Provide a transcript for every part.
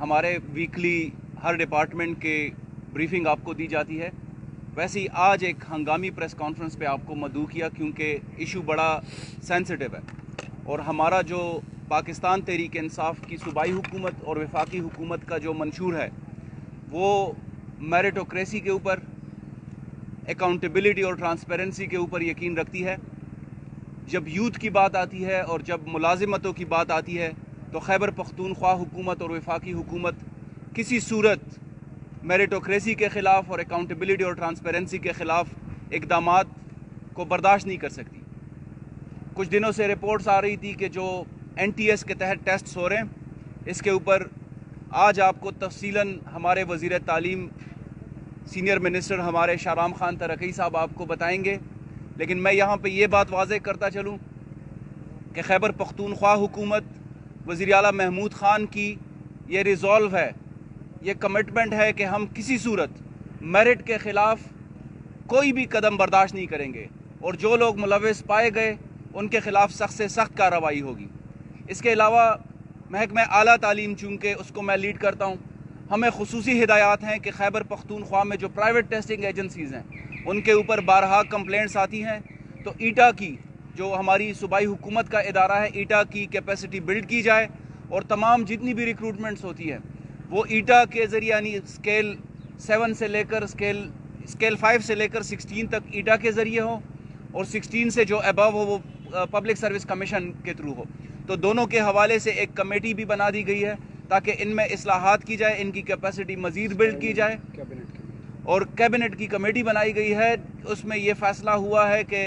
हमारे वीकली हर डिपार्टमेंट के ब्रीफिंग आपको दी जाती है। वैसे ही आज एक हंगामी प्रेस कॉन्फ्रेंस पे आपको मदऊ किया क्योंकि इशू बड़ा सेंसिटिव है और हमारा जो पाकिस्तान तहरीक इंसाफ की सूबाई हुकूमत और वफाकी हुकूमत का जो मंशूर है वो मेरिटोक्रेसी के ऊपर, अकाउंटेबिलिटी और ट्रांसपेरेंसी के ऊपर यकीन रखती है। जब यूथ की बात आती है और जब मुलाजिमतों की बात आती है तो खैबर पख्तूनख्वा हुकूमत और वफाकी हुकूमत किसी सूरत मेरिटोक्रेसी के ख़िलाफ़ और अकाउंटेबिलिटी और ट्रांसपेरेंसी के ख़िलाफ़ इक़दामात को बर्दाश्त नहीं कर सकती। कुछ दिनों से रिपोर्ट्स आ रही थी कि जो NTS के तहत टेस्ट्स हो रहे हैं, इसके ऊपर आज आपको तफसीलन हमारे वज़ीर तालीम सीनियर मिनिस्टर हमारे शाहराम खान तरक़ई साहब आपको बताएंगे। लेकिन मैं यहाँ पे ये बात वाज़ेह करता चलूँ कि खैबर पख्तूनख्वा हुकूमत वज़ीर आला महमूद ख़ान की ये रिज़ॉल्व है, ये कमिटमेंट है कि हम किसी सूरत मेरिट के ख़िलाफ़ कोई भी कदम बर्दाश्त नहीं करेंगे और जो लोग मुलव्विस पाए गए उनके ख़िलाफ़ सख्त से सख्त कार्रवाई होगी। इसके अलावा महकमा आला तालीम, चूँकि उसको मैं लीड करता हूँ, हमें खुसूसी हिदायत हैं कि खैबर पख्तूनख्वा में जो प्राइवेट टेस्टिंग एजेंसीज़ हैं उनके ऊपर बारहा कंप्लेंट्स आती हैं, तो ईटा की जो हमारी सूबाई हुकूमत का इदारा है, ईटा की कैपेसिटी बिल्ड की जाए और तमाम जितनी भी रिक्रूटमेंट्स होती हैं वो ईटा के ज़रिए, यानी स्केल 7 से लेकर स्केल 5 से लेकर 16 तक ईटा के ज़रिए हो और 16 से जो अबव हो वो पब्लिक सर्विस कमीशन के थ्रू हो। तो दोनों के हवाले से एक कमेटी भी बना दी गई है ताकि इनमें इस्लाहात की जाए, इनकी कैपेसिटी मज़ीद बिल्ड की जाए। और कैबिनेट की कमेटी बनाई गई है, उसमें ये फ़ैसला हुआ है कि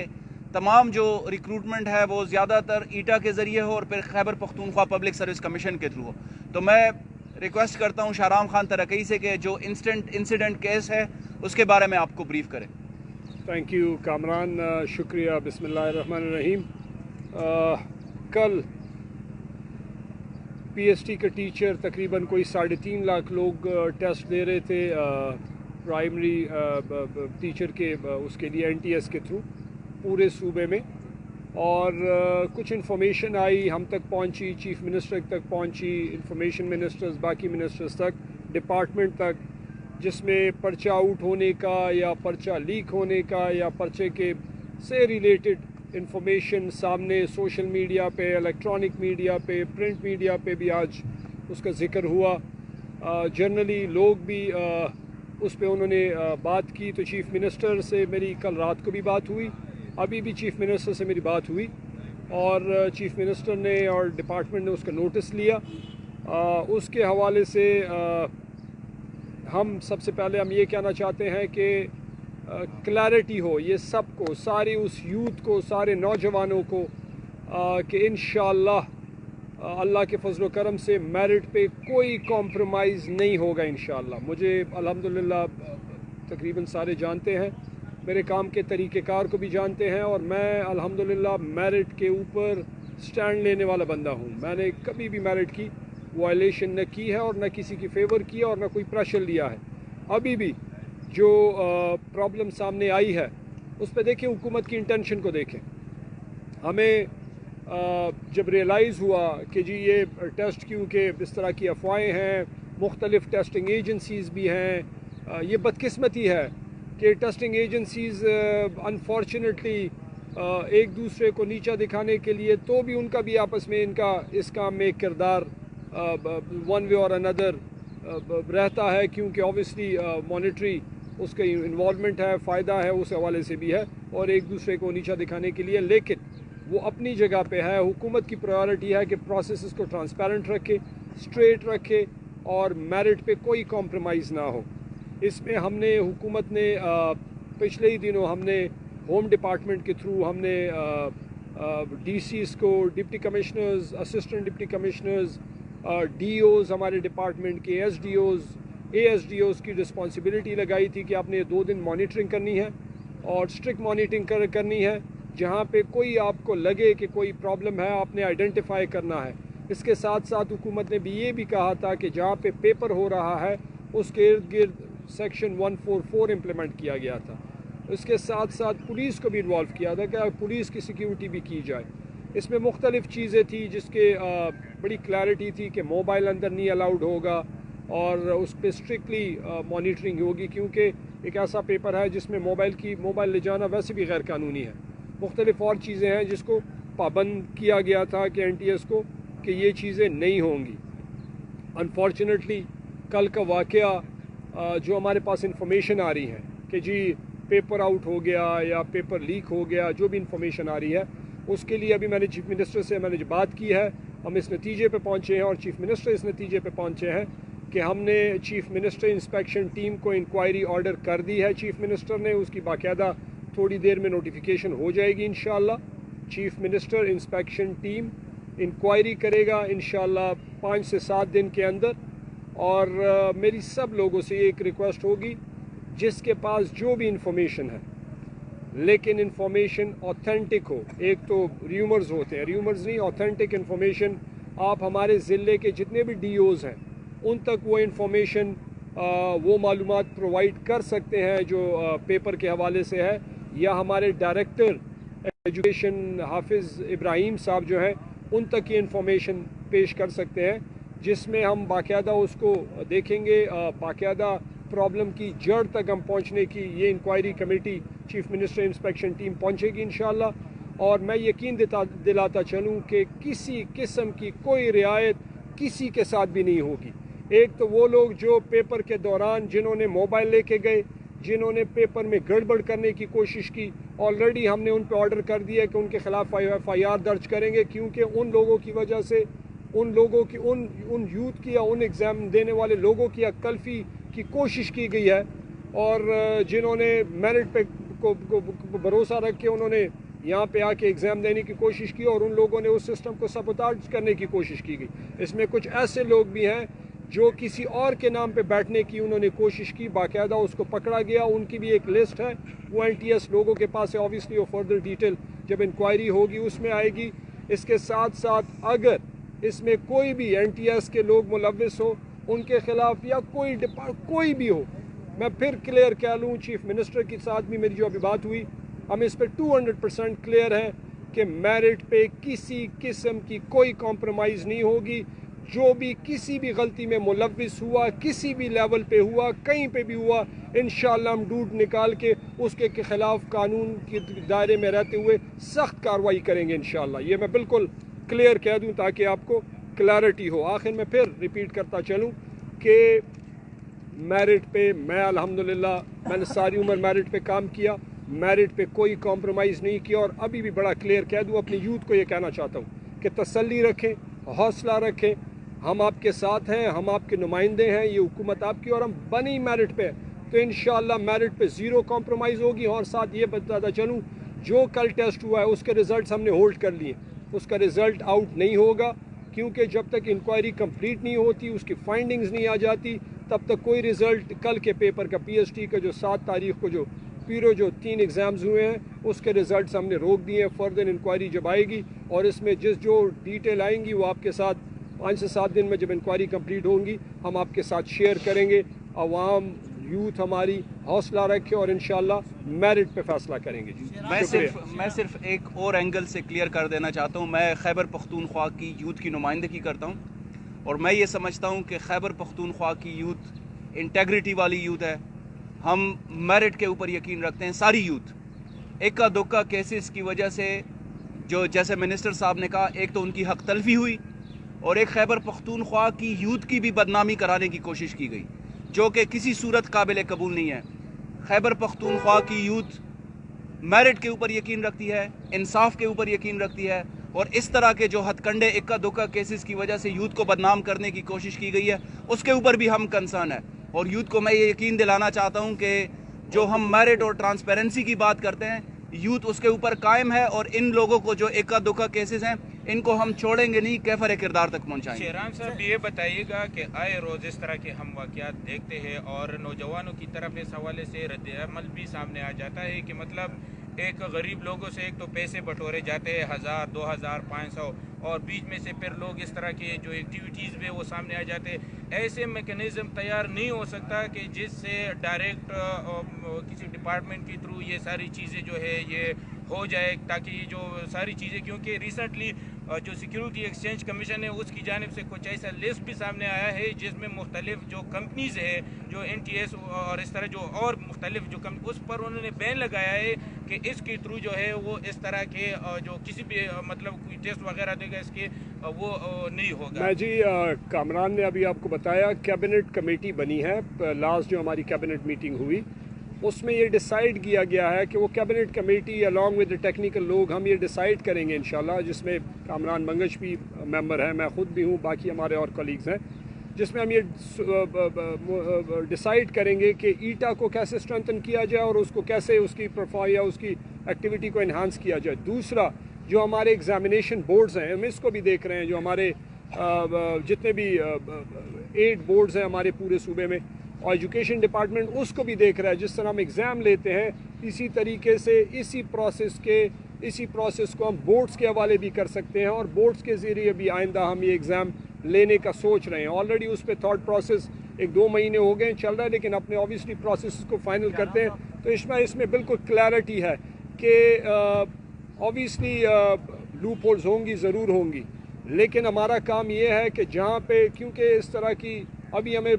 तमाम जो रिक्रूटमेंट है वो ज़्यादातर ईटा के ज़रिए हो और फिर Khyber Pakhtunkhwa public service commission के थ्रू हो। तो मैं रिक्वेस्ट करता हूँ शाहराम खान तरक़ई से कि जो इंसिडेंट केस है उसके बारे में आपको ब्रीफ करें। थैंक यू कामरान, शुक्रिया। बिस्मिल्लाहिर्रहमानिर्रहीम। कल PST के टीचर तकरीबन कोई 3.5 लाख लोग टेस्ट दे रहे थे प्राइमरी टीचर के उसके लिए NTS के थ्रू पूरे सूबे में, और कुछ इन्फॉर्मेशन आई, हम तक पहुंची, चीफ मिनिस्टर तक पहुंची, इंफॉर्मेशन मिनिस्टर्स, बाकी मिनिस्टर्स तक, डिपार्टमेंट तक, जिसमें पर्चा आउट होने का या पर्चा लीक होने का या पर्चे के से रिलेटेड इंफॉर्मेशन सामने सोशल मीडिया पे, इलेक्ट्रॉनिक मीडिया पे, प्रिंट मीडिया पे भी आज उसका ज़िक्र हुआ। जनरली लोग भी उस पे उन्होंने बात की। तो चीफ़ मिनिस्टर से मेरी कल रात को भी बात हुई, अभी भी चीफ़ मिनिस्टर से मेरी बात हुई और चीफ़ मिनिस्टर ने और डिपार्टमेंट ने उसका नोटिस लिया। उसके हवाले से हम सबसे पहले हम ये कहना चाहते हैं कि क्लैरिटी हो ये सबको, सारी उस यूथ को, सारे नौजवानों को कि इंशाअल्लाह अल्लाह के फजल करम से मेरिट पे कोई कॉम्प्रोमाइज़ नहीं होगा इंशाअल्लाह। मुझे अल्हम्दुलिल्लाह तकरीबन सारे जानते हैं, मेरे काम के तरीक़ेकार को भी जानते हैं और मैं अल्हम्दुलिल्लाह मेरिट के ऊपर स्टैंड लेने वाला बंदा हूँ। मैंने कभी भी मेरिट की वायलेशन न की है और न किसी की फेवर किया और न कोई प्रेशर लिया है। अभी भी जो प्रॉब्लम सामने आई है उस पर देखें, हुकूमत की इंटेंशन को देखें। हमें जब रियलाइज़ हुआ कि जी ये टेस्ट क्योंकि इस तरह की अफवाहें हैं, मुख्तलिफ़ टेस्टिंग एजेंसीज़ भी हैं, ये बदकिस्मती है कि टेस्टिंग एजेंसीज़ अनफॉर्चुनेटली एक दूसरे को नीचा दिखाने के लिए तो भी उनका भी आपस में इनका इस काम में किरदार वन वे और अनदर रहता है, क्योंकि ऑब्वियसली मॉनिटरी उसके इन्वॉल्वमेंट है, फ़ायदा है उस हवाले से भी है और एक दूसरे को नीचा दिखाने के लिए। लेकिन वो अपनी जगह पे है। हुकूमत की प्रायोरिटी है कि प्रोसेस को ट्रांसपेरेंट रखे, स्ट्रेट रखे और मेरिट पे कोई कॉम्प्रोमाइज़ ना हो। इसमें हमने हुकूमत ने पिछले ही दिनों हमने होम डिपार्टमेंट के थ्रू हमने DCs को, deputy commissioners, assistant deputy commissioners, DOs हमारे डिपार्टमेंट के, SDOs, ASDOs की रिस्पॉन्सिबिलिटी लगाई थी कि आपने 2 दिन मॉनिटरिंग करनी है और स्ट्रिक्ट मॉनिटरिंग करनी है। जहाँ पे कोई आपको लगे कि कोई प्रॉब्लम है आपने आइडेंटिफाई करना है। इसके साथ साथ हुकूमत ने भी ये भी कहा था कि जहाँ पे पेपर हो रहा है उसके इर्द गिर्द सेक्शन 144 इम्प्लीमेंट किया गया था। इसके साथ साथ पुलिस को भी इन्वॉल्व किया था कि पुलिस की सिक्योरिटी भी की जाए। इसमें मुख्तलिफ़ चीज़ें थी जिसके बड़ी क्लैरिटी थी कि मोबाइल अंदर नहीं अलाउड होगा, اور اس پہ اسٹرکٹلی مانیٹرنگ ہوگی، کیونکہ ایک ایسا پیپر ہے جس میں موبائل لے جانا ویسے بھی غیر قانونی ہے۔ مختلف اور چیزیں ہیں جس کو پابند کیا گیا تھا کہ NTS کو کہ یہ چیزیں نہیں ہوں گی۔ انفارچونیٹلی کل کا واقعہ جو ہمارے پاس انفارمیشن آ رہی ہے کہ جی پیپر آؤٹ ہو گیا یا پیپر لیک ہو گیا، جو بھی انفارمیشن آ رہی ہے اس کے لیے ابھی میں نے چیف منسٹر سے جو بات کی ہے، ہم اس نتیجے پہ پہنچے ہیں اور چیف منسٹر اس نتیجے پہ پہنچے ہیں کہ ہم نے چیف منسٹر انسپیکشن ٹیم کو انکوائری آرڈر کر دی ہے۔ چیف منسٹر نے اس کی باقاعدہ تھوڑی دیر میں نوٹیفیکیشن ہو جائے گی انشاءاللہ۔ Chief minister inspection team inquiry کرے گا انشاءاللہ 5 سے 7 دن کے اندر۔ اور میری سب لوگوں سے ایک ریکویسٹ ہوگی، جس کے پاس جو بھی انفارمیشن ہے لیکن انفارمیشن آتھینٹک ہو، ایک تو ریومرز ہوتے ہیں، ریومرز نہیں، آتھینٹک انفارمیشن، آپ ہمارے ضلع کے جتنے بھی DOs ہیں ان تک وہ انفارمیشن وہ معلومات پرووائڈ کر سکتے ہیں جو پیپر کے حوالے سے ہے، یا ہمارے ڈائریکٹر ایجوکیشن حافظ ابراہیم صاحب جو ہیں ان تک یہ انفارمیشن پیش کر سکتے ہیں، جس میں ہم باقاعدہ اس کو دیکھیں گے، باقاعدہ پرابلم کی جڑ تک ہم پہنچنے کی یہ inquiry committee chief minister inspection team پہنچے گی انشاءاللہ۔ اور میں یقین دلاتا چلوں کہ کسی قسم کی کوئی رعایت کسی کے ساتھ بھی نہیں ہوگی۔ ایک تو وہ لوگ جو پیپر کے دوران جنہوں نے موبائل لے کے گئے، جنہوں نے پیپر میں گڑبڑ کرنے کی کوشش کی، آلریڈی ہم نے ان پہ آرڈر کر دیا کہ ان کے خلاف FIR درج کریں گے، کیونکہ ان لوگوں کی وجہ سے ان یوتھ کی یا ان ایگزام دینے والے لوگوں کی تلفی کی کوشش کی گئی ہے، اور جنہوں نے میرٹ پہ کو بھروسہ رکھ کے انہوں نے یہاں پہ آ کے ایگزام دینے کی کوشش کی، اور ان لوگوں نے اس سسٹم کو سبوتاج کرنے کی کوشش کی گئی۔ اس میں کچھ ایسے لوگ بھی ہیں جو کسی اور کے نام پہ بیٹھنے کی انہوں نے کوشش کی، باقاعدہ اس کو پکڑا گیا، ان کی بھی ایک لسٹ ہے، وہ NTS لوگوں کے پاس ہے، آبویسلی وہ فردر ڈیٹیل جب انکوائری ہوگی اس میں آئے گی۔ اس کے ساتھ ساتھ اگر اس میں کوئی بھی NTS کے لوگ ملوث ہو ان کے خلاف، یا کوئی بھی ہو، میں پھر کلیئر کہہ لوں، چیف منسٹر کے ساتھ بھی میری جو ابھی بات ہوئی، ہم اس پہ 200% کلیئر ہیں کہ میرٹ پہ کسی قسم کی کوئی کمپرومائز نہیں ہوگی۔ جو بھی کسی بھی غلطی میں ملوث ہوا، کسی بھی لیول پہ ہوا، کہیں پہ بھی ہوا، انشاءاللہ ہم ڈھونڈ نکال کے اس کے خلاف قانون کے دائرے میں رہتے ہوئے سخت کارروائی کریں گے انشاءاللہ۔ یہ میں بالکل کلیئر کہہ دوں تاکہ آپ کو کلیئرٹی ہو۔ آخر میں پھر ریپیٹ کرتا چلوں کہ میرٹ پہ الحمدللہ میں نے ساری عمر میرٹ پہ کام کیا، میرٹ پہ کوئی کمپرومائز نہیں کیا، اور ابھی بھی بڑا کلیئر کہہ دوں، اپنی یوتھ کو یہ کہنا چاہتا ہوں کہ تسلی رکھیں، حوصلہ رکھیں، ہم آپ کے ساتھ ہیں، ہم آپ کے نمائندے ہیں، یہ حکومت آپ کی، اور ہم بنی میرٹ پہ، تو انشاءاللہ میرٹ پہ 0 کمپرومائز ہوگی۔ اور ساتھ یہ بتاتا چلوں، جو کل ٹیسٹ ہوا ہے اس کے ریزلٹس ہم نے ہولڈ کر لیے، اس کا ریزلٹ آؤٹ نہیں ہوگا، کیونکہ جب تک انکوائری کمپلیٹ نہیں ہوتی، اس کی فائنڈنگز نہیں آ جاتی، تب تک کوئی ریزلٹ کل کے پیپر کا PST کا جو 7 تاریخ کو جو 3 ایگزامز ہوئے ہیں اس کے ریزلٹس ہم نے روک دیے ہیں۔ فردر انکوائری جب آئے گی اور اس میں جو ڈیٹیل آئیں گی وہ آپ کے ساتھ 5 سے 7 دن میں جب انکوائری کمپلیٹ ہوں گی ہم آپ کے ساتھ شیئر کریں گے۔ عوام، یوتھ ہماری حوصلہ رکھے اور انشاءاللہ میرٹ پہ فیصلہ کریں گے۔ جی میں صرف ایک اور اینگل سے کلیئر کر دینا چاہتا ہوں۔ میں خیبر پختونخوا کی یوتھ کی نمائندگی کرتا ہوں، اور میں یہ سمجھتا ہوں کہ خیبر پختونخوا کی یوتھ انٹیگریٹی والی یوتھ ہے۔ ہم میرٹ کے اوپر یقین رکھتے ہیں، ساری یوتھ۔ ایکا دوکا کیسز کی وجہ سے جو جیسے منسٹر صاحب نے کہا، ایک تو ان کی حق تلفی ہوئی، اور ایک خیبر پختونخوا کی یوتھ کی بھی بدنامی کرانے کی کوشش کی گئی، جو کہ کسی صورت قابل قبول نہیں ہے۔ خیبر پختونخوا کی یوتھ میرٹ کے اوپر یقین رکھتی ہے، انصاف کے اوپر یقین رکھتی ہے، اور اس طرح کے جو ہتھ کنڈے اکا دکا کیسز کی وجہ سے یوتھ کو بدنام کرنے کی کوشش کی گئی ہے اس کے اوپر بھی ہم کنسرن ہے۔ اور یوتھ کو میں یہ یقین دلانا چاہتا ہوں کہ جو ہم میرٹ اور ٹرانسپیرنسی کی بات کرتے ہیں، یوتھ اس کے اوپر قائم ہے، اور ان لوگوں کو جو اکا دکا کیسز ہیں ان کو ہم چھوڑیں گے نہیں، کیفر کردار تک پہنچائیں گے۔ شہرام صاحب یہ بتائیے گا کہ آئے روز اس طرح کے ہم واقعات دیکھتے ہیں، اور نوجوانوں کی طرف اس حوالے سے رد عمل بھی سامنے آ جاتا ہے کہ مطلب ایک غریب لوگوں سے ایک تو پیسے بٹورے جاتے ہیں 1000 2000 500، اور بیچ میں سے پھر لوگ اس طرح کی جو ایکٹیویٹیز بھی وہ سامنے آ جاتے ہیں۔ ایسے میکنزم تیار نہیں ہو سکتا کہ جس سے ڈائریکٹ کسی ڈپارٹمنٹ کے تھرو یہ ساری چیزیں جو ہے یہ ہو جائے، تاکہ یہ جو ساری چیزیں، کیونکہ ریسنٹلی जो सिक्योरिटी एक्सचेंज कमीशन है उसकी जानिब से कुछ ऐसा लिस्ट भी सामने आया है जिसमें मुख्तलिफ जो कंपनीज है जो NTS और इस तरह जो और मुख्तलिफ जो उस पर उन्होंने बैन लगाया है कि इसके थ्रू जो है वो इस तरह के जो किसी भी मतलब कोई टेस्ट वगैरह देगा इसके वो नहीं होगा। मैं जी कामरान ने अभी आपको बताया कैबिनेट कमेटी बनी है, लास्ट जो हमारी कैबिनेट मीटिंग हुई उसमें ये डिसाइड किया गया है कि वो cabinet committee along with the technical लोग हम ये डिसाइड करेंगे इंशाल्लाह, जिसमें कामरान मंगश भी मेंबर है, मैं ख़ुद भी हूँ, बाकी हमारे और कलीग्स हैं, जिसमें हम ये डिसाइड करेंगे कि ईटा को कैसे स्ट्रेंथन किया जाए और उसको कैसे उसकी प्रोफाइल या उसकी एक्टिविटी को इन्हांस किया जाए। दूसरा जो हमारे एग्जामिनेशन बोर्ड्स हैं हम इसको भी देख रहे हैं, जो हमारे जितने भी 8 बोर्ड्स हैं हमारे पूरे सूबे में, और एजुकेशन डिपार्टमेंट उसको भी देख रहा है। जिस तरह हम एग्ज़ाम लेते हैं इसी तरीके से इसी प्रोसेस को हम बोर्ड्स के हवाले भी कर सकते हैं और बोर्ड्स के ज़रिए भी आइंदा हम ये एग्ज़ाम लेने का सोच रहे हैं। ऑलरेडी उस पर थॉट प्रोसेस 1-2 महीने हो गए चल रहा है, लेकिन अपने ऑब्वियसली प्रोसेस को फाइनल करते हैं तो इसमें बिल्कुल क्लैरिटी है कि ऑब्वियसली लूप होल्स होंगी, ज़रूर होंगी, लेकिन हमारा काम ये है कि जहाँ पे क्योंकि इस तरह की अभी हमें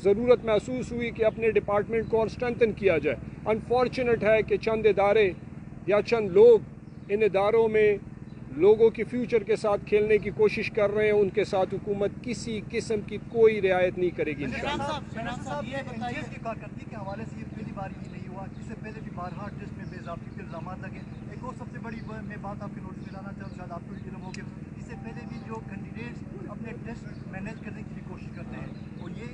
ज़रूरत महसूस हुई कि अपने डिपार्टमेंट को और स्ट्रेंथन किया जाए। अनफॉर्चुनेट है कि चंद इदारे या चंद लोग इन इदारों में लोगों की फ्यूचर के साथ खेलने की कोशिश कर रहे हैं, उनके साथ हुकूमत किसी किस्म की कोई रियायत नहीं करेगी इंशाअल्लाह। NTS की कारकर्दगी के हवाले से ये पहली बार ही नहीं हुआ, इससे पहले भी बारहा टेस्ट में बेज़ाब्ती के इल्ज़ाम लगे। एक और सबसे बड़ी मैं बात आपके नोटिस में लाना चाहूँ, शायद आपको इल्म हो कि इससे पहले भी जो कैंडिडेट्स अपने टेस्ट मैनेज करने की भी कोशिश करते हैं और ये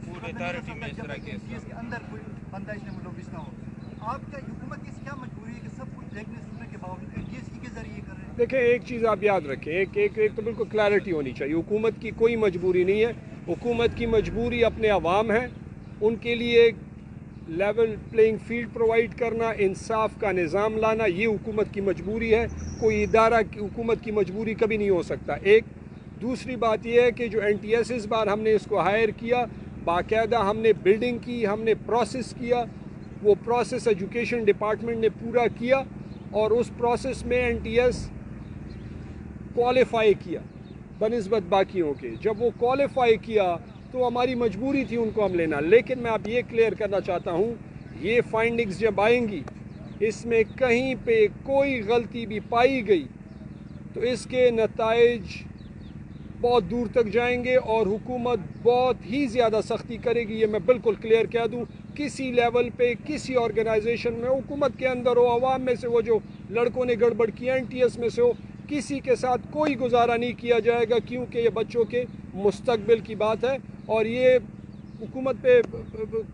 NTS के अंदर कोई बंदा इसमें मुलविस ना हो। आपका हुकूमत की क्या मजबूरी है कि सब कुछ देखने सुनने के बावजूद NTS के जरिए कर रहे हैं? देखें, एक चीज़ आप याद रखें, एक तो बिल्कुल क्लैरिटी होनी चाहिए। हुकूमत की कोई मजबूरी नहीं है, हुकूमत की मजबूरी अपने अवाम है, उनके लिए लेवल प्लेइंग फील्ड प्रोवाइड करना, इंसाफ का निज़ाम लाना, ये हुकूमत की मजबूरी है। कोई इदारा की हुकूमत की मजबूरी कभी नहीं हो सकता। एक दूसरी बात यह है कि जो NTS इस बार हमने इसको हायर किया, बाकायदा हमने बिल्डिंग की, हमने प्रोसेस किया, वो प्रोसेस एजुकेशन डिपार्टमेंट ने पूरा किया और उस प्रोसेस में NTS क्वालिफाई किया बनिस्बत बाकियों के। जब वो क्वालिफाई किया तो हमारी मजबूरी थी उनको हम लेना, लेकिन मैं अब ये क्लियर करना चाहता हूँ, ये फाइंडिंग्स जब आएंगी इसमें कहीं पे कोई गलती भी पाई गई तो इसके नताइज बहुत दूर तक जाएंगे और हुकूमत बहुत ही ज़्यादा सख्ती करेगी। ये मैं बिल्कुल क्लियर कह दूँ, किसी लेवल पे किसी ऑर्गेनाइजेशन में, हुकूमत के अंदर हो, आवाम में से वो जो लड़कों ने गड़बड़ की, NTS में से हो, किसी के साथ कोई गुजारा नहीं किया जाएगा, क्योंकि ये बच्चों के मुस्तकबिल की बात है और ये हुकूमत पे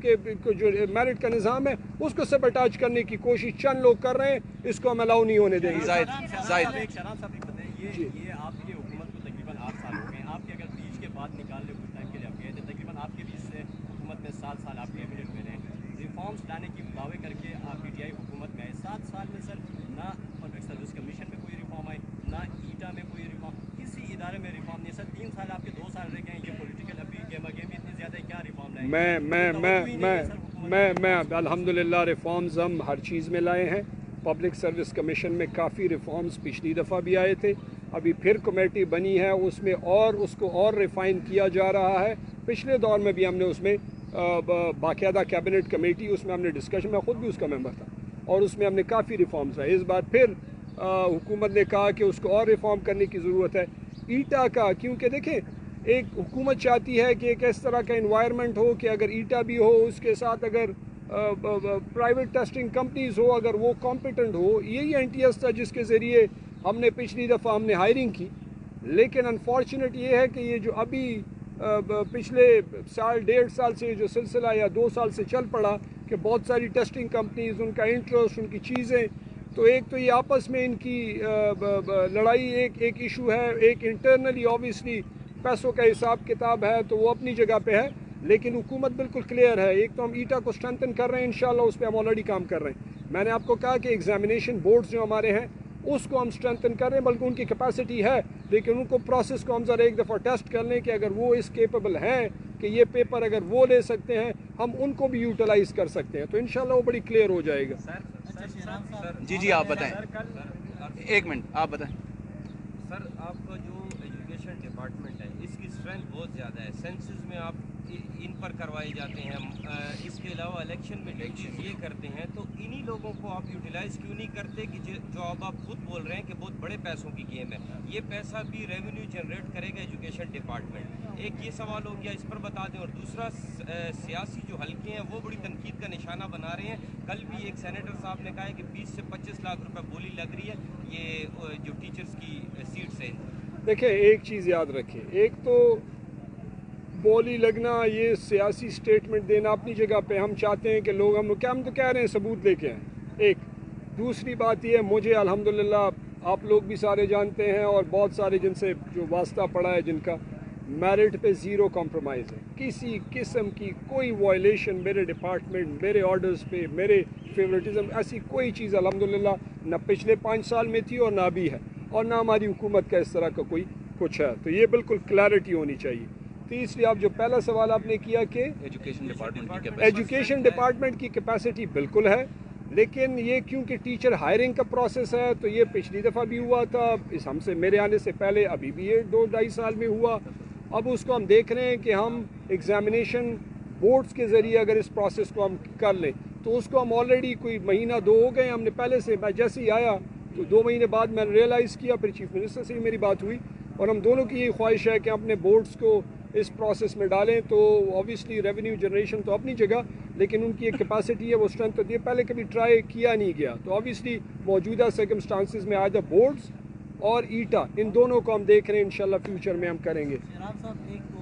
के जो मेरिट का निज़ाम है उसको सबटाज करने की कोशिश चंद लोग कर रहे हैं, इसको हम अलाउ नहीं होने देंगे। ये आपकी हुकूमत को तकरीबन 8 साल हो गए, आपके अगर बीच के बाद निकालने कुछ टाइम के लिए आप गए थे, तकरीबन आपके बीच से हुकूमत में 7 साल आप कैबिनेट में रहे, रिफॉर्म्स लाने की दावे करके आप PTI हुकूमत में आए। 7 साल में सर ना पब्लिक सर्विस कमीशन में कोई रिफॉर्म आई, ना ईटा में कोई रिफॉर्म, किसी इदारे में रिफॉर्म नहीं सर। 3 साल आपके 2 साल रह गए, ये पॉलिटिकल अभी गेम इतनी ज़्यादा क्या रिफॉर्म लाए? मैं अल्हम्दुलिल्लाह रिफॉर्म्स हम हर चीज़ में लाए हैं। पब्लिक सर्विस कमीशन में काफ़ी रिफॉर्म्स पिछली दफ़ा भी आए थे, अभी फिर कमेटी बनी है उसमें और उसको और रिफ़ाइन किया जा रहा है। पिछले दौर में भी हमने उसमें बाकायदा कैबिनेट कमेटी, उसमें हमने डिस्कशन, मैं ख़ुद भी उसका मेंबर था और उसमें हमने काफ़ी रिफॉर्म्स लाए। इस बार फिर हुकूमत ने कहा कि उसको और रिफॉर्म करने की ज़रूरत है। ईटा का, क्योंकि देखें एक हुकूमत चाहती है कि एक इस तरह का इन्वायरमेंट हो कि अगर ईटा भी हो उसके साथ अगर प्राइवेट टेस्टिंग कंपनीज़ हो, अगर वो कॉम्पिटेंट हो। यही NTS था जिसके ज़रिए हमने पिछली दफ़ा हमने हायरिंग की, लेकिन अनफॉर्चुनेट ये है कि ये जो अभी पिछले साल 1.5 साल से जो सिलसिला या 2 साल से चल पड़ा कि बहुत सारी टेस्टिंग कंपनीज़, उनका इंटरेस्ट, उनकी चीज़ें, तो एक तो ये आपस में इनकी लड़ाई एक इशू है, एक इंटरनली ऑब्वियसली पैसों का हिसाब किताब है तो वो अपनी जगह पे है, लेकिन हुकूमत बिल्कुल क्लियर है। एक तो हम ईटा को स्ट्रेंथन कर रहे हैं, इंशाल्लाह उस पर हम ऑलरेडी काम कर रहे हैं। मैंने आपको कहा कि एग्जामिनेशन बोर्ड्स जो हमारे हैं उसको हम स्ट्रेंथन कर रहे हैं, बल्कि उनकी कैपेसिटी है, लेकिन उनको प्रोसेस को हम ज़रा एक दफ़ा टेस्ट कर लें कि अगर वो इस केपेबल हैं कि ये पेपर अगर वो ले सकते हैं, हम उनको भी यूटिलाइज कर सकते हैं, तो इंशाल्लाह वो बड़ी क्लियर हो जाएगा। जी आप बताएं, 1 मिनट आप बताएं। سر آپ کا جو ایجوکیشن ڈپارٹمنٹ ہے اس کی اسٹرینتھ بہت زیادہ ہے، سینسز میں آپ ان پر کروائے جاتے ہیں، اس کے علاوہ الیکشن میں ڈیوٹیز یہ کرتے ہیں، تو انہی لوگوں کو آپ یوٹیلائز کیوں نہیں کرتے کہ جو اب آپ خود بول رہے ہیں کہ بہت بڑے پیسوں کی گیم ہے، یہ پیسہ بھی ریونیو جنریٹ کرے گا ایجوکیشن ڈپارٹمنٹ؟ ایک یہ سوال ہو گیا، اس پر بتا دیں، اور دوسرا سیاسی جو حلقے ہیں وہ بڑی تنقید کا نشانہ بنا رہے ہیں۔ کل بھی ایک سینیٹر صاحب نے کہا ہے کہ 20 سے 25 لاکھ روپے بولی لگ رہی ہے یہ جو ٹیچرز کی سیٹ سے۔ دیکھیں ایک چیز یاد رکھیں، ایک تو بولی لگنا، یہ سیاسی سٹیٹمنٹ دینا اپنی جگہ پہ، ہم چاہتے ہیں کہ لوگ ہم تو کہہ رہے ہیں ثبوت لے کے آئیں۔ ایک دوسری بات یہ ہے، مجھے الحمدللہ آپ لوگ بھی سارے جانتے ہیں اور بہت سارے جن سے جو واسطہ پڑا ہے، جن کا میرٹ پہ زیرو کمپرومائز ہے، کسی قسم کی کوئی وائلیشن میرے ڈپارٹمنٹ، میرے آرڈرز پہ، میرے فیورٹزم، ایسی کوئی چیز الحمدللہ نہ پچھلے 5 سال میں تھی اور نہ بھی ہے، اور نہ ہماری حکومت کا اس طرح کا کوئی کچھ ہے، تو یہ بالکل کلیئرٹی ہونی چاہیے۔ تیسری، آپ جو پہلا سوال آپ نے کیا کہ ایجوکیشن ڈپارٹمنٹ کی کیپیسٹی بالکل ہے، لیکن یہ کیونکہ ٹیچر ہائرنگ کا پروسیس ہے تو یہ پچھلی دفعہ بھی ہوا تھا، اس ہم سے میرے آنے سے پہلے ابھی بھی یہ 2-2.5 سال میں ہوا۔ اب اس کو ہم دیکھ رہے ہیں کہ ہم ایگزامینیشن بورڈز کے ذریعے اگر اس پروسیس کو ہم کر لیں تو اس کو ہم آلریڈی کوئی مہینہ 2 ہو گئے، ہم نے پہلے سے، میں جیسے ہی آیا تو 2 مہینے بعد میں نے ریئلائز کیا، پھر چیف منسٹر سے بھی میری بات ہوئی، اور ہم دونوں کی یہ خواہش ہے کہ ہم اپنے بورڈز کو اس پروسیس میں ڈالیں۔ تو اوبیسلی ریونیو جنریشن تو اپنی جگہ، لیکن ان کی ایک کیپیسٹی ہے، وہ اسٹرینتھ ہوتی ہے، پہلے کبھی ٹرائی کیا نہیں گیا، تو اوبیسلی موجودہ سرکمسٹانسز میں آج بورڈز اور ایٹا ان دونوں کو ہم دیکھ رہے ہیں، انشاءاللہ فیوچر میں ہم کریں گے۔ شہرام صاحب، ایک